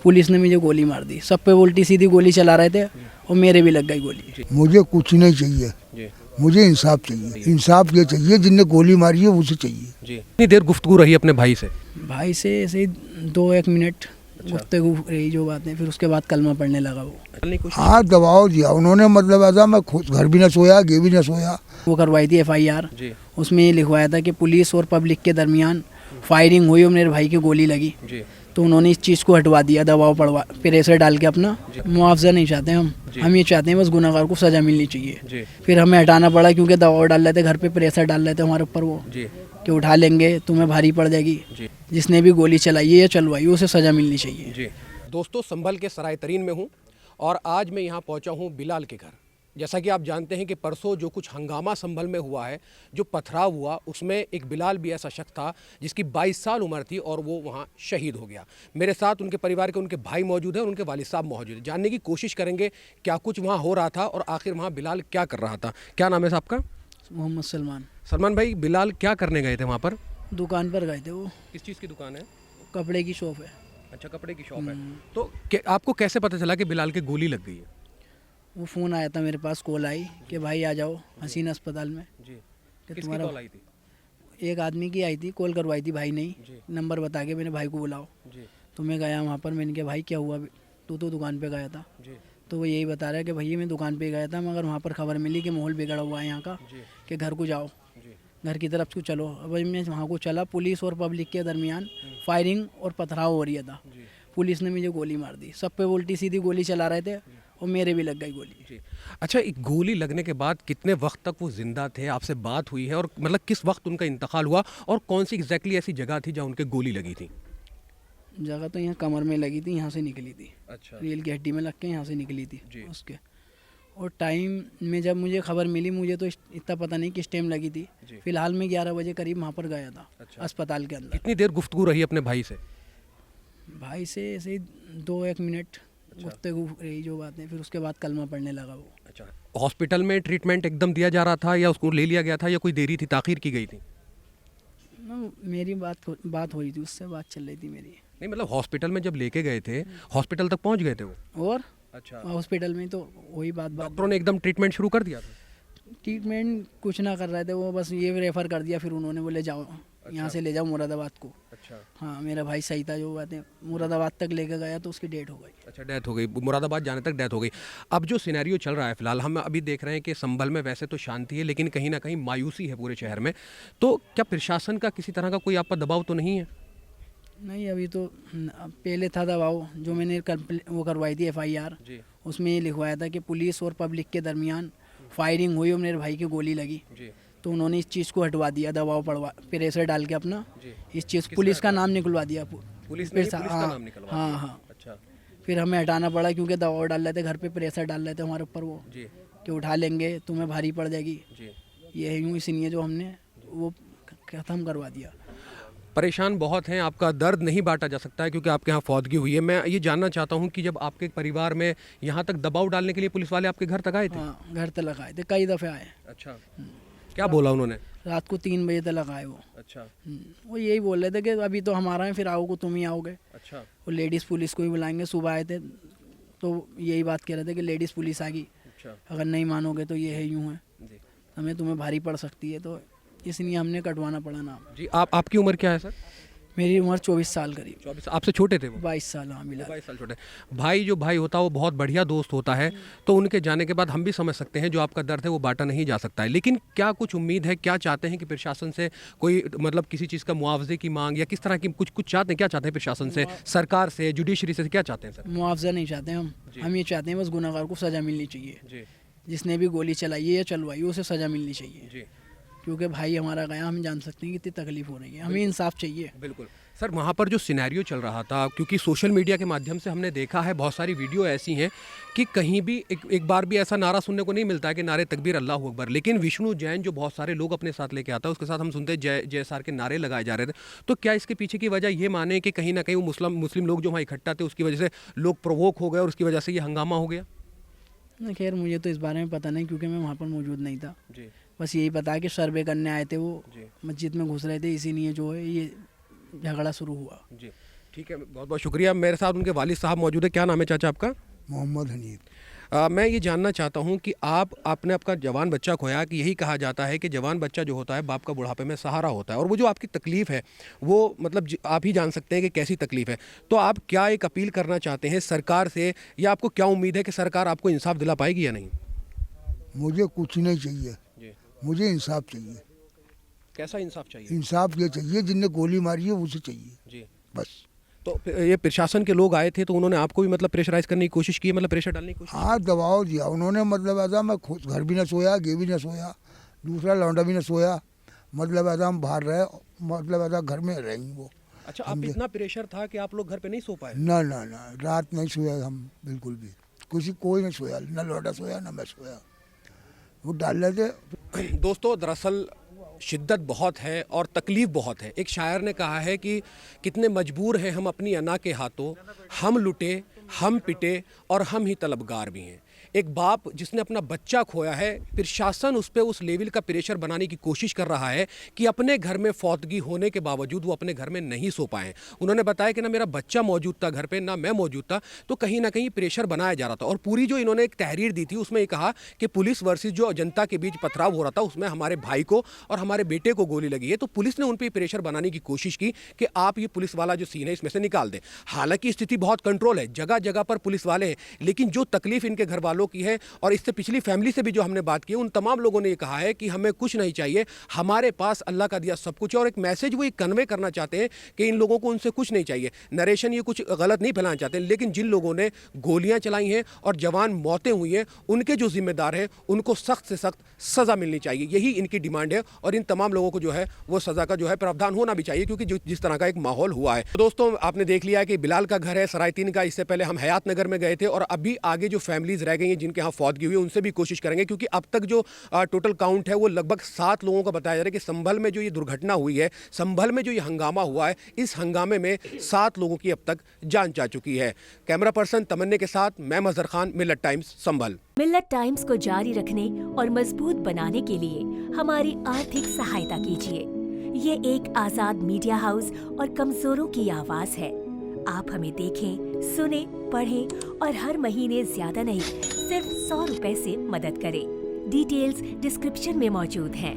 Police ने मुझे गोली मार दी। सब पे उल्टी सीधी गोली चला रहे थे और मेरे भी लग गई गोली। मुझे कुछ नहीं चाहिए, मुझे इंसाफ चाहिए। इंसाफ ये चाहिए, जिनने गोली मारी है उसे चाहिए। कितनी देर गुफ्तगू रही अपने भाई से? भाई से ऐसे ही 2-1 मिनट गुफ्तगू रही जो बातें, फिर उसके बाद कलमा पढ़ने लगा वो। हाँ, दबाव दिया उन्होंने, मतलब ऐसा मैं खुद घर भी न सोया, ये भी न सोया। वो करवाई थी FIR, उसमें ये लिखवाया था कि पुलिस और पब्लिक के दरमियान फायरिंग हुई और मेरे भाई की गोली लगी। तो उन्होंने इस चीज़ को हटवा दिया, दबाव पड़वा प्रेशर डाल के अपना। मुआवजा नहीं चाहते हम ये चाहते हैं बस गुनहगार को सज़ा मिलनी चाहिए। फिर हमें हटाना पड़ा क्योंकि दबाव डाल रहे थे, घर पे प्रेशर डाल रहे थे हमारे ऊपर वो कि उठा लेंगे, तुम्हें भारी पड़ जाएगी। जिसने भी गोली चलाई है या चलवाई उसे सज़ा मिलनी चाहिए। दोस्तों, संभल के सराय तरीन में हूँ और आज मैं यहाँ पहुँचा हूँ बिलाल के घर। जैसा कि आप जानते हैं कि परसों जो कुछ हंगामा संभल में हुआ है, जो पथराव हुआ, उसमें एक बिलाल भी ऐसा शख्स था जिसकी 22 साल उम्र थी और वो वहाँ शहीद हो गया। मेरे साथ उनके परिवार के उनके भाई मौजूद हैं और उनके वालिद साहब मौजूद हैं। जानने की कोशिश करेंगे क्या कुछ वहाँ हो रहा था और आखिर वहाँ बिलाल क्या कर रहा था। क्या नाम है साहब का? मोहम्मद सलमान। सलमान भाई, बिलाल क्या करने गए थे वहाँ पर? दुकान पर गए थे वो। किस चीज़ की दुकान है? कपड़े की शॉप है। अच्छा, कपड़े की शॉप है। तो आपको कैसे पता चला कि बिलाल के गोली लग गई है? वो फ़ोन आया था मेरे पास, कॉल आई कि भाई आ जाओ हसीन अस्पताल में। किसकी कॉल आई थी? एक आदमी की आई थी, कॉल करवाई थी भाई ने ही, नंबर बता के मेरे भाई को बुलाओ। तो मैं गया वहाँ पर, मैंने कहा भाई क्या हुआ, तू तो दुकान पे गया था। तो वो यही बता रहा है कि भैया मैं दुकान पे गया था, मगर वहाँ पर खबर मिली कि माहौल बिगड़ा हुआ है यहाँ का, कि घर को जाओ, घर की तरफ को चलो। अब मैं वहाँ को चला, पुलिस और पब्लिक के दरमियान फायरिंग और पथराव हो रही था। पुलिस ने मुझे गोली मार दी। सब पे उल्टी सीधी गोली चला रहे थे और मेरे भी लग गई गोली। अच्छा, एक गोली लगने के बाद कितने वक्त तक वो जिंदा थे? आपसे बात हुई है और मतलब किस वक्त उनका इंतकाल हुआ और कौन सी एग्जैक्टली ऐसी जगह थी जहाँ उनके गोली लगी थी? जगह तो यहाँ कमर में लगी थी, यहाँ से निकली थी। अच्छा। रील की हड्डी में लग के यहाँ से निकली थी उसके। और टाइम में जब मुझे खबर मिली, मुझे तो इतना पता नहीं किस टाइम लगी थी। फिलहाल मैं 11 बजे करीब वहाँ पर गया था। अच्छा। अस्पताल के अंदर। कितनी देर गुफ्तगू रही अपने भाई से? भाई से ऐसे ही 2-1 मिनट गुफ्तगू रही जो बातें, फिर उसके बाद कलमा पढ़ने लगा वो। अच्छा, हॉस्पिटल में ट्रीटमेंट एकदम दिया जा रहा था या उसको ले लिया गया था या कोई देरी थी, ताखीर की गई थी? मेरी बात हो रही थी उससे, बात चल रही थी मेरी। नहीं, मतलब हॉस्पिटल में जब लेके गए थे, हॉस्पिटल तक पहुंच गए थे वो? और अच्छा, हॉस्पिटल में तो वही बात डॉक्टरों ने एकदम ट्रीटमेंट शुरू कर दिया था? ट्रीटमेंट कुछ ना कर रहे थे वो, बस ये रेफ़र कर दिया। फिर उन्होंने बोले जाओ, यहाँ से ले जाओ मुरादाबाद को। अच्छा। हाँ, मेरा भाई सही था, जो बातें मुरादाबाद तक लेकर गया तो उसकी डेथ हो गई। अच्छा, डेथ हो गई, मुरादाबाद जाने तक डेथ हो गई। अब जो सिनेरियो चल रहा है फिलहाल, हम अभी देख रहे हैं कि संभल में वैसे तो शांति है लेकिन कहीं ना कहीं मायूसी है पूरे शहर में। तो क्या प्रशासन का किसी तरह का कोई आप पर दबाव तो नहीं है? नहीं, अभी तो पहले था दबाव, जो मैंने वो करवाई थी FIR, उसमें ये लिखवाया था कि पुलिस और पब्लिक के दरमियान फायरिंग हुई और मेरे भाई की गोली लगी। तो उन्होंने इस चीज़ को हटवा दिया, दबाव पड़वा प्रेशर डाल के अपना। इस चीज़ पुलिस का नाम निकलवा दिया। पुलिस का नाम निकलवा दिया? हाँ। अच्छा। फिर हमें हटाना पड़ा क्योंकि दबाव डाल रहे थे, घर पे प्रेशर डाल रहे थे हमारे ऊपर वो कि उठा लेंगे, तुम्हें भारी पड़ जाएगी। ये यूँ, इसलिए जो हमने वो ख़त्म करवा दिया। परेशान बहुत हैं, आपका दर्द नहीं बांटा जा सकता है क्योंकि आपके यहाँ फौतगी हुई है। मैं ये जानना चाहता हूँ कि जब आपके परिवार में यहाँ तक दबाव डालने के लिए पुलिस वाले आपके घर तक आए थे? हाँ, घर तक आए थे, कई दफ़े आए। अच्छा, क्या बोला उन्होंने? रात को 3 बजे तक आए वो। अच्छा। वो यही बोल रहे थे कि अभी तो हमारा है, फिर आओगे तुम ही आओगे। अच्छा। वो लेडीज़ पुलिस को ही बुलाएंगे। सुबह आए थे तो यही बात कह रहे थे कि लेडीज़ पुलिस आ गई। अच्छा। अगर नहीं मानोगे तो ये है, यूँ है, हमें तुम्हें भारी पड़ सकती है, तो इसलिए हमने कटवाना पड़ा नाम। जी, आपकी उम्र क्या है सर? मेरी उम्र 24 साल करीब। 24? आपसे छोटे थे वो? 22 साल। हाँ, मिला 22 साल छोटे। भाई, जो भाई होता है वो बहुत बढ़िया दोस्त होता है, तो उनके जाने के बाद हम भी समझ सकते हैं जो आपका दर्द है वो बांटा नहीं जा सकता है। लेकिन क्या कुछ उम्मीद है, क्या चाहते हैं कि प्रशासन से कोई मतलब किसी चीज़ का मुआवजे की मांग या किस तरह की कुछ चाहते हैं? क्या चाहते हैं प्रशासन से, सरकार से, जुडिशरी से, क्या चाहते हैं सर? मुआवजा नहीं चाहते हम ये चाहते हैं बस गुनहगार को सज़ा मिलनी चाहिए। जिसने भी गोली चलाई है या चलवाई उसे सज़ा मिलनी चाहिए। क्योंकि भाई हमारा गया, हम जान सकते हैं कितनी तकलीफ हो रही है, हमें इंसाफ चाहिए। बिल्कुल सर, वहाँ पर जो सिनेरियो चल रहा था, क्योंकि सोशल मीडिया के माध्यम से हमने देखा है, बहुत सारी वीडियो ऐसी हैं कि कहीं भी एक बार भी ऐसा नारा सुनने को नहीं मिलता है कि नारे तकबीर अल्लाह अकबर, लेकिन विष्णु जैन जो बहुत सारे लोग अपने साथ लेके आता है, उसके साथ हम सुनते जय जय सार के नारे लगाए जा रहे थे। तो क्या इसके पीछे की वजह ये माने कि कहीं ना कहीं वो मुस्लिम लोग जो वहाँ इकट्ठा थे उसकी वजह से लोग प्रोवोक हो गए और उसकी वजह से ये हंगामा हो गया? खैर, मुझे तो इस बारे में पता नहीं क्योंकि मैं वहाँ पर मौजूद नहीं था। बस यही पता है कि सर्वे करने आए थे वो, मस्जिद में घुस रहे थे, इसीलिए जो है ये झगड़ा शुरू हुआ। ठीक है, बहुत बहुत शुक्रिया। मेरे साथ उनके वालिद साहब मौजूद है। क्या नाम है चाचा आपका? मोहम्मद हनीफ। मैं ये जानना चाहता हूँ कि आपने आपका जवान बच्चा खोया, कि यही कहा जाता है कि जवान बच्चा जो होता है बाप का बुढ़ापे में सहारा होता है, और वो जो आपकी तकलीफ़ है वो मतलब आप ही जान सकते हैं कि कैसी तकलीफ़ है। तो आप क्या एक अपील करना चाहते हैं सरकार से, या आपको क्या उम्मीद है कि सरकार आपको इंसाफ दिला पाएगी या नहीं? मुझे कुछ नहीं चाहिए, मुझे इंसाफ चाहिए। कैसा इंसाफ चाहिए? इंसाफ ये चाहिए, जिनने गोली मारी है उसे चाहिए जी। बस। तो ये प्रशासन के लोग आए थे तो उन्होंने आपको भी मतलब प्रेशराइज करने की कोशिश की, मतलब प्रेशर डालने की कोशिश? हाँ, दबाव दिया उन्होंने। मतलब ऐसा मैं खुद घर भी न सोया, गे भी न सोया, दूसरा लौंडा भी न सोया। मतलब ऐसा हम बाहर रहे, मतलब ऐसा घर में रही वो। अच्छा, आप इतना प्रेशर था कि आप लोग घर पे नहीं सो पाए? ना ना ना, रात नहीं सोया हम बिल्कुल भी। कोई नहीं सोया, न लौंडा सोया न मैं सोया, वो डाल रहे थे। दोस्तों, दरअसल शिद्दत बहुत है और तकलीफ़ बहुत है। एक शायर ने कहा है कि कितने मजबूर हैं हम अपनी अना के हाथों, हम लुटे, हम पिटे और हम ही तलबगार भी हैं। एक बाप जिसने अपना बच्चा खोया है, प्रशासन उस पर उस लेवल का प्रेशर बनाने की कोशिश कर रहा है कि अपने घर में फौतगी होने के बावजूद वो अपने घर में नहीं सो पाए। उन्होंने बताया कि ना मेरा बच्चा मौजूद था घर पे, ना मैं मौजूद था, तो कहीं ना कहीं प्रेशर बनाया जा रहा था। और पूरी जो इन्होंने एक तहरीर दी थी उसमें ये कहा कि पुलिस वर्सेस जो जनता के बीच पथराव हो रहा था उसमें हमारे भाई को और हमारे बेटे को गोली लगी है। तो पुलिस ने उन पर प्रेशर बनाने की कोशिश की कि आप ये पुलिस वाला जो सीन है इसमें से निकाल दें। हालांकि स्थिति बहुत कंट्रोल है, जगह जगह पर पुलिस वाले हैं, लेकिन जो तकलीफ इनके घर वालों की है और इससे पिछली फैमिली से भी जो हमने बात की, उन तमाम लोगों ने ये कहा है कि हमें कुछ नहीं चाहिए, हमारे पास अल्लाह का दिया सब कुछ है। और एक मैसेज वो ये कन्वे करना चाहते हैं कि इन लोगों को उनसे कुछ नहीं चाहिए। नरेशन ये कुछ गलत नहीं फैलाना चाहते, लेकिन जिन लोगों ने गोलियां चलाई हैं और जवान मौतें हुई हैं, उनके जो जिम्मेदार हैं उनको सख्त से सख्त सज़ा मिलनी चाहिए। यही इनकी डिमांड है और इन तमाम लोगों को जो है वो सज़ा का जो है प्रावधान होना भी चाहिए, क्योंकि जिस तरह का एक माहौल हुआ है। तो दोस्तों, आपने देख लिया कि बिलाल का घर है सराय 3 का। इससे पहले हम हयात नगर में गए थे और अभी आगे जो फैमिलीज रह गई हैं जिनके यहाँ फौतगी हुई है उनसे भी कोशिश करेंगे, क्योंकि अब तक जो टोटल काउंट है वो लगभग 7 लोगों का बताया जा रहा है कि संभल में जो ये दुर्घटना हुई है, संभल में जो ये हंगामा हुआ है, इस हंगामे में 7 लोगों की अब तक जान जा चुकी है। कैमरा पर्सन तमन्ने के साथ मैं मजहर खान, मिल्लत टाइम्स, संभल। मिल्लत टाइम्स को जारी रखने और मजबूत बनाने के लिए हमारी आर्थिक सहायता कीजिए। ये एक आजाद मीडिया हाउस और कमजोरों की आवाज है। आप हमें देखें, सुने, पढ़ें और हर महीने ज्यादा नहीं, सिर्फ 100 रुपए से मदद करें। डिटेल्स डिस्क्रिप्शन में मौजूद हैं।